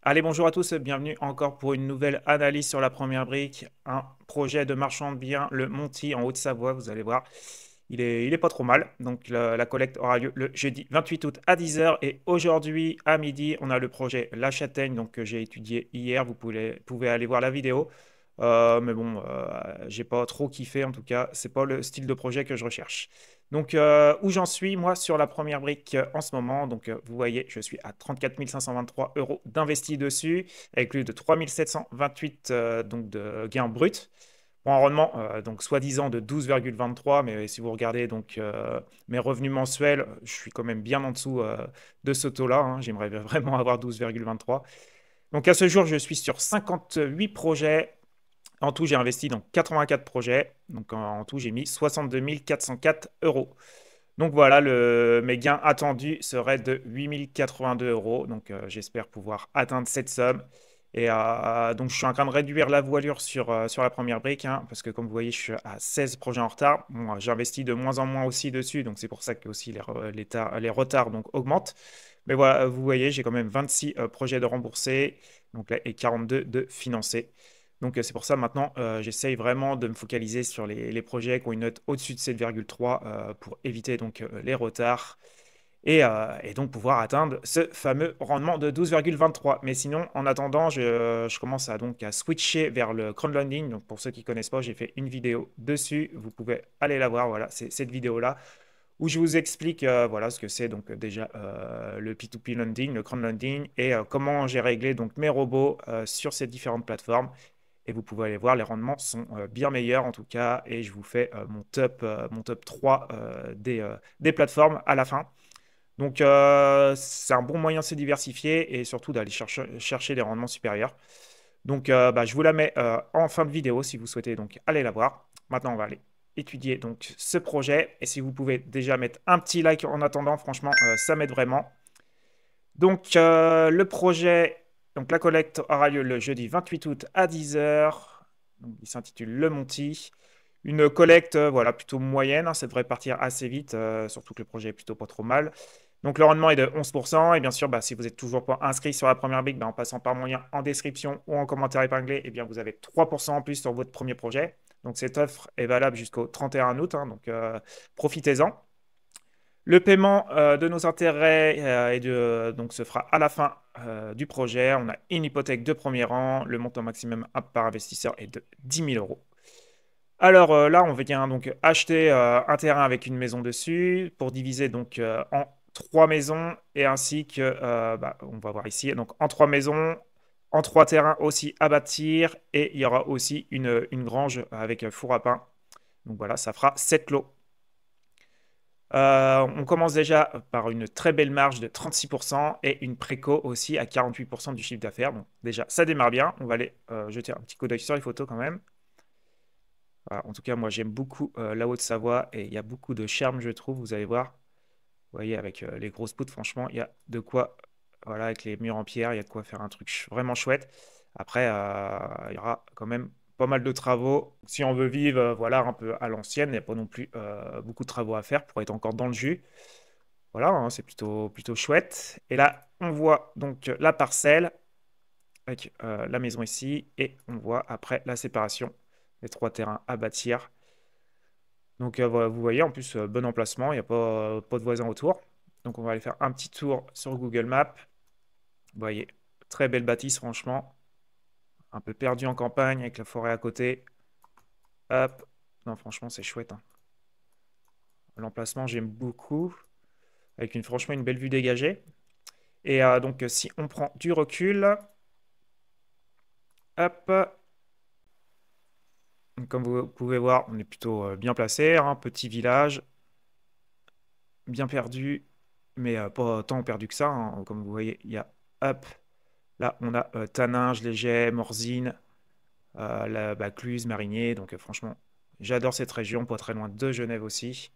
Allez, bonjour à tous, bienvenue encore pour une nouvelle analyse sur la première brique. Un projet de marchand de biens, le Monty en Haute-Savoie, vous allez voir. Il est pas trop mal. Donc la collecte aura lieu le jeudi 28 août à 10 h. Et aujourd'hui à midi, on a le projet La Châtaigne, donc, que j'ai étudié hier. Vous pouvez aller voir la vidéo. Mais bon, j'ai pas trop kiffé en tout cas. C'est pas le style de projet que je recherche. Donc, où j'en suis, moi, sur la première brique en ce moment. Donc, vous voyez, je suis à 34 523 euros d'investis dessus, avec plus de 3 728 donc de gains bruts. Pour un rendement, donc soi-disant de 12,23, mais si vous regardez donc mes revenus mensuels, je suis quand même bien en dessous de ce taux-là, hein. J'aimerais vraiment avoir 12,23. Donc à ce jour, je suis sur 58 projets. En tout, j'ai investi dans 84 projets. Donc en tout, j'ai mis 62 404 euros. Donc voilà, mes gains attendus seraient de 8 082 euros. Donc j'espère pouvoir atteindre cette somme. Et donc je suis en train de réduire la voilure sur la première brique, hein, parce que comme vous voyez, je suis à 16 projets en retard. Bon, j'investis de moins en moins aussi dessus, donc c'est pour ça que aussi les retards donc, augmentent. Mais voilà, vous voyez, j'ai quand même 26 projets de remboursés donc là, et 42 de financés. Donc c'est pour ça maintenant, j'essaye vraiment de me focaliser sur les projets qui ont une note au-dessus de 7,3 pour éviter donc les retards et donc pouvoir atteindre ce fameux rendement de 12,23. Mais sinon, en attendant, je commence à switcher vers le crowdlending. Donc pour ceux qui ne connaissent pas, j'ai fait une vidéo dessus. Vous pouvez aller la voir. Voilà, c'est cette vidéo-là où je vous explique voilà, ce que c'est donc déjà le P2P lending, le crowdlending et comment j'ai réglé donc mes robots sur ces différentes plateformes. Et vous pouvez aller voir, les rendements sont bien meilleurs en tout cas. Et je vous fais mon top 3 des plateformes à la fin. Donc, c'est un bon moyen de se diversifier et surtout d'aller chercher des rendements supérieurs. Donc, je vous la mets en fin de vidéo si vous souhaitez donc aller la voir. Maintenant, on va aller étudier donc ce projet. Et si vous pouvez déjà mettre un petit like en attendant, franchement, ça m'aide vraiment. Donc, le projet, donc la collecte aura lieu le jeudi 28 août à 10 h. Donc, il s'intitule Le Monty. Une collecte, voilà, plutôt moyenne, hein, ça devrait partir assez vite, surtout que le projet est plutôt pas trop mal. Donc le rendement est de 11%. Et bien sûr, si vous n'êtes toujours pas inscrit sur la première brique, en passant par mon lien en description ou en commentaire épinglé, eh bien, vous avez 3% en plus sur votre premier projet. Donc cette offre est valable jusqu'au 31 août, hein, donc profitez-en. Le paiement de nos intérêts donc, se fera à la fin du projet. On a une hypothèque de premier rang. Le montant maximum par investisseur est de 10 000 euros. Alors là, on vient donc acheter un terrain avec une maison dessus pour diviser donc en trois maisons et ainsi que, on va voir ici, donc en trois maisons, en trois terrains aussi à bâtir et il y aura aussi une grange avec four à pain. Donc voilà, ça fera 7 lots. On commence déjà par une très belle marge de 36% et une préco aussi à 48% du chiffre d'affaires. Donc déjà, ça démarre bien. On va aller jeter un petit coup d'œil sur les photos quand même. Voilà, en tout cas, moi, j'aime beaucoup la Haute-Savoie et il y a beaucoup de charme, je trouve. Vous allez voir. Vous voyez, avec les grosses poutres, franchement, il y a de quoi, voilà, avec les murs en pierre, il y a de quoi faire un truc vraiment chouette. Après, il y aura quand même pas mal de travaux. Si on veut vivre, voilà, un peu à l'ancienne, il n'y a pas non plus beaucoup de travaux à faire pour être encore dans le jus. Voilà, hein, c'est plutôt chouette. Et là, on voit donc la parcelle avec la maison ici et on voit après la séparation des trois terrains à bâtir. Donc voilà, vous voyez, en plus, bon emplacement, il n'y a pas de voisins autour. Donc on va aller faire un petit tour sur Google Maps. Vous voyez, très belle bâtisse, franchement. Un peu perdu en campagne avec la forêt à côté. Hop. Non, franchement, c'est chouette, hein. L'emplacement, j'aime beaucoup. Avec franchement une belle vue dégagée. Et donc, si on prend du recul, hop. Comme vous pouvez voir, on est plutôt bien placé, hein. Petit village, bien perdu, mais pas tant perdu que ça, hein. Comme vous voyez, il y a, hop, là, on a Taninges, Léger, Morzine, la Cluse, Marigné. Donc, franchement, j'adore cette région, pas très loin de Genève aussi.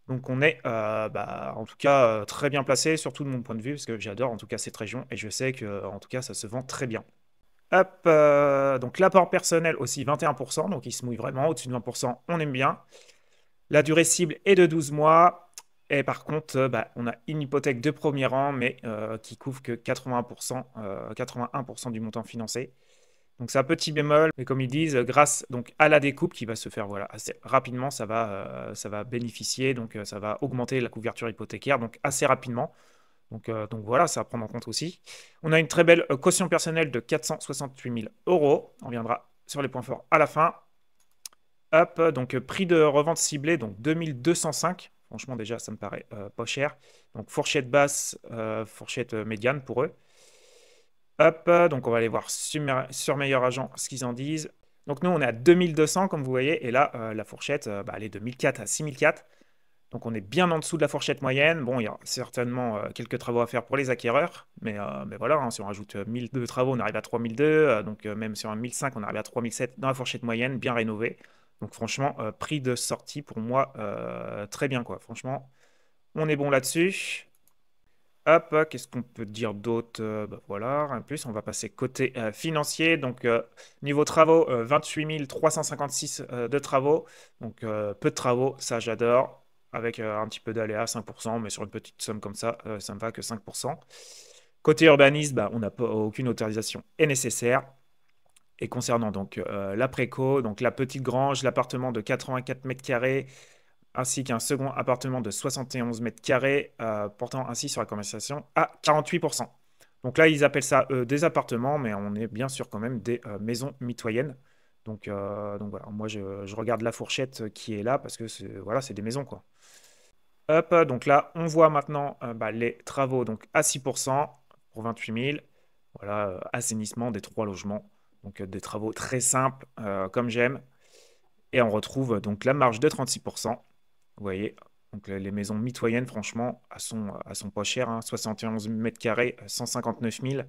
Donc, on est, en tout cas, très bien placé, surtout de mon point de vue, parce que j'adore en tout cas cette région et je sais que, en tout cas, ça se vend très bien. Hop, donc l'apport personnel aussi 21%, donc il se mouille vraiment au-dessus de 20%, on aime bien. La durée cible est de 12 mois. Et par contre, bah, on a une hypothèque de premier rang, mais qui couvre que 81% du montant financé. Donc c'est un petit bémol, mais comme ils disent, grâce donc à la découpe qui va se faire voilà, assez rapidement, ça va bénéficier, donc ça va augmenter la couverture hypothécaire donc assez rapidement. Donc voilà, ça à prendre en compte aussi. On a une très belle caution personnelle de 468 000 euros. On viendra sur les points forts à la fin. Hop, donc prix de revente ciblé, donc 2205. Franchement, déjà, ça me paraît pas cher. Donc fourchette basse, fourchette médiane pour eux. Hop, donc on va aller voir sur Meilleur Agent ce qu'ils en disent. Donc nous, on est à 2200, comme vous voyez. Et là, la fourchette, bah, elle est de 1004 à 6004. Donc on est bien en dessous de la fourchette moyenne. Bon, il y a certainement quelques travaux à faire pour les acquéreurs, mais voilà, hein, si on rajoute 1000 de travaux, on arrive à 3002. Donc même sur un 1005, on arrive à 3007 dans la fourchette moyenne, bien rénové. Donc franchement, prix de sortie pour moi, très bien quoi. Franchement, on est bon là-dessus. Hop, qu'est-ce qu'on peut dire d'autre? Bah, voilà, rien de plus. On va passer côté financier. Donc, niveau travaux, 28 356 de travaux. Donc, peu de travaux, ça j'adore. Avec un petit peu d'aléa, 5%, mais sur une petite somme comme ça ne va que 5%. Côté urbanisme, bah, on n'a pas, aucune autorisation est nécessaire. Et concernant donc la préco, donc la petite grange, l'appartement de 84 mètres carrés, ainsi qu'un second appartement de 71 mètres carrés, portant ainsi sur la conversation à 48%. Donc là, ils appellent ça des appartements, mais on est bien sûr quand même des maisons mitoyennes. Donc voilà, moi je regarde la fourchette qui est là parce que voilà, c'est des maisons quoi. Hop, donc là, on voit maintenant bah, les travaux donc à 6% pour 28 000. Voilà, assainissement des 3 logements. Donc des travaux très simples, comme j'aime. Et on retrouve donc la marge de 36%. Vous voyez, donc les maisons mitoyennes, franchement, elles sont pas chères, hein. 71 mètres carrés, 159 000.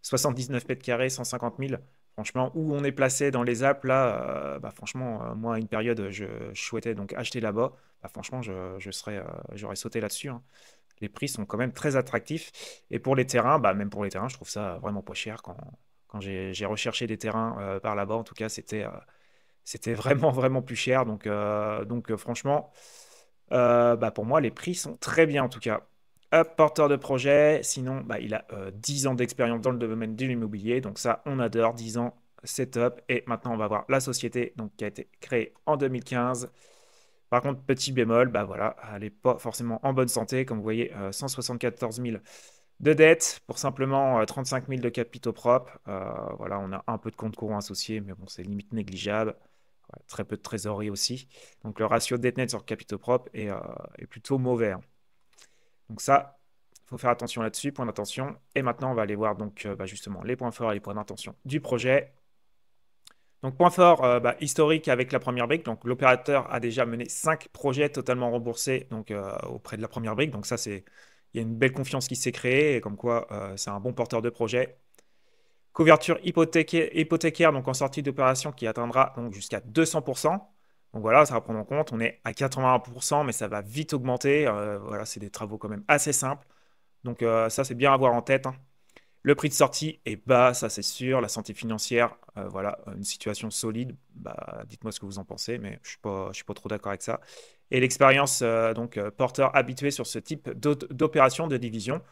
79 mètres carrés, 150 000. Franchement, où on est placé dans les Alpes, là, bah, franchement, moi, à une période, je souhaitais donc acheter là-bas. Bah, franchement, j'aurais sauté là-dessus, hein. Les prix sont quand même très attractifs. Et pour les terrains, bah, même pour les terrains, je trouve ça vraiment pas cher. Quand j'ai recherché des terrains par là-bas, en tout cas, c'était vraiment, vraiment plus cher. Donc franchement, bah, pour moi, les prix sont très bien en tout cas. Hop, porteur de projet, sinon, bah, il a 10 ans d'expérience dans le domaine de l'immobilier. Donc ça, on adore, 10 ans, c'est top. Et maintenant, on va voir la société donc, qui a été créée en 2015. Par contre, petit bémol, bah voilà, elle n'est pas forcément en bonne santé. Comme vous voyez, 174 000 de dettes pour simplement 35 000 de capitaux propres. Voilà, on a un peu de compte courant associé, mais bon, c'est limite négligeable. Ouais, très peu de trésorerie aussi. Donc le ratio dette nette sur capitaux propres est plutôt mauvais, hein. Donc ça, il faut faire attention là-dessus, point d'attention. Et maintenant, on va aller voir donc bah, justement les points forts et les points d'intention du projet. Donc point fort, bah, historique avec la première brique. Donc l'opérateur a déjà mené 5 projets totalement remboursés donc, auprès de la première brique. Donc ça, il y a une belle confiance qui s'est créée, et comme quoi c'est un bon porteur de projet. Couverture hypothécaire donc en sortie d'opération qui atteindra donc jusqu'à 200%. Donc voilà, ça va prendre en compte. On est à 81%, mais ça va vite augmenter. Voilà, c'est des travaux quand même assez simples. Donc ça, c'est bien à avoir en tête, hein. Le prix de sortie est bas, ça c'est sûr. La santé financière, voilà, une situation solide. Bah, dites-moi ce que vous en pensez, mais je suis pas trop d'accord avec ça. Et l'expérience, donc porteur habitué sur ce type d'opération de division.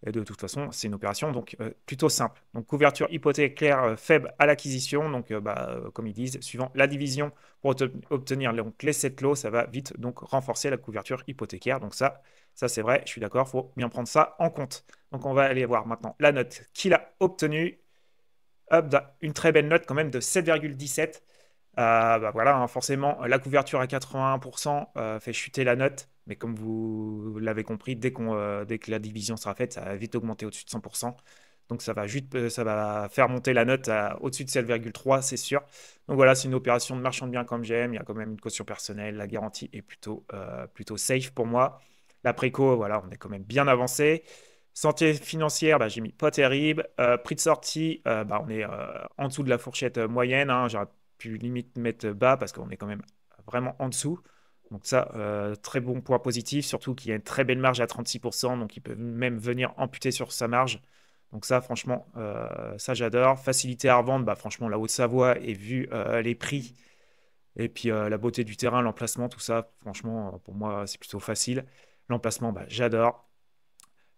Et de toute façon, c'est une opération donc plutôt simple. Donc couverture hypothécaire faible à l'acquisition. Donc bah, comme ils disent, suivant la division pour obtenir donc, les 7 lots, ça va vite donc renforcer la couverture hypothécaire. Donc ça c'est vrai, je suis d'accord, il faut bien prendre ça en compte. Donc on va aller voir maintenant la note qu'il a obtenue. Hop, une très belle note quand même de 7,17. Bah voilà, hein, forcément, la couverture à 81% fait chuter la note. Mais comme vous l'avez compris, dès que la division sera faite, ça va vite augmenter au-dessus de 100%. Donc ça va faire monter la note au-dessus de 7,3, c'est sûr. Donc voilà, c'est une opération de marchand de biens comme j'aime. Il y a quand même une caution personnelle. La garantie est plutôt safe pour moi. La préco, voilà, on est quand même bien avancé. Santé financière, bah, j'ai mis pas terrible. Prix de sortie, bah, on est en dessous de la fourchette moyenne, hein. J'aurais pu limite mettre bas parce qu'on est quand même vraiment en dessous. Donc ça, très bon point positif, surtout qu'il y a une très belle marge à 36%, donc il peut même venir amputer sur sa marge. Donc ça, franchement, ça j'adore. Facilité à revendre, bah, franchement, la Haute-Savoie, et vu les prix, et puis la beauté du terrain, l'emplacement, tout ça, franchement, pour moi, c'est plutôt facile. L'emplacement, bah, j'adore.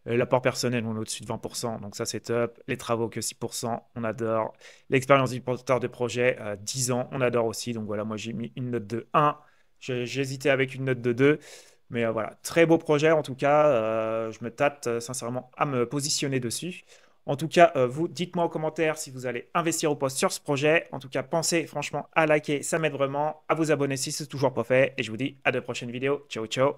L'apport personnel, on est au-dessus de 20%, donc ça c'est top. Les travaux que 6%, on adore. L'expérience du porteur de projet, 10 ans, on adore aussi. Donc voilà, moi j'ai mis une note de 1. J'hésitais avec une note de 2. Mais voilà, très beau projet en tout cas. Je me tâte sincèrement à me positionner dessus. En tout cas, vous, dites-moi en commentaire si vous allez investir ou pas sur ce projet. En tout cas, pensez franchement à liker, ça m'aide vraiment. À vous abonner si ce n'est toujours pas fait. Et je vous dis à de prochaines vidéos. Ciao, ciao.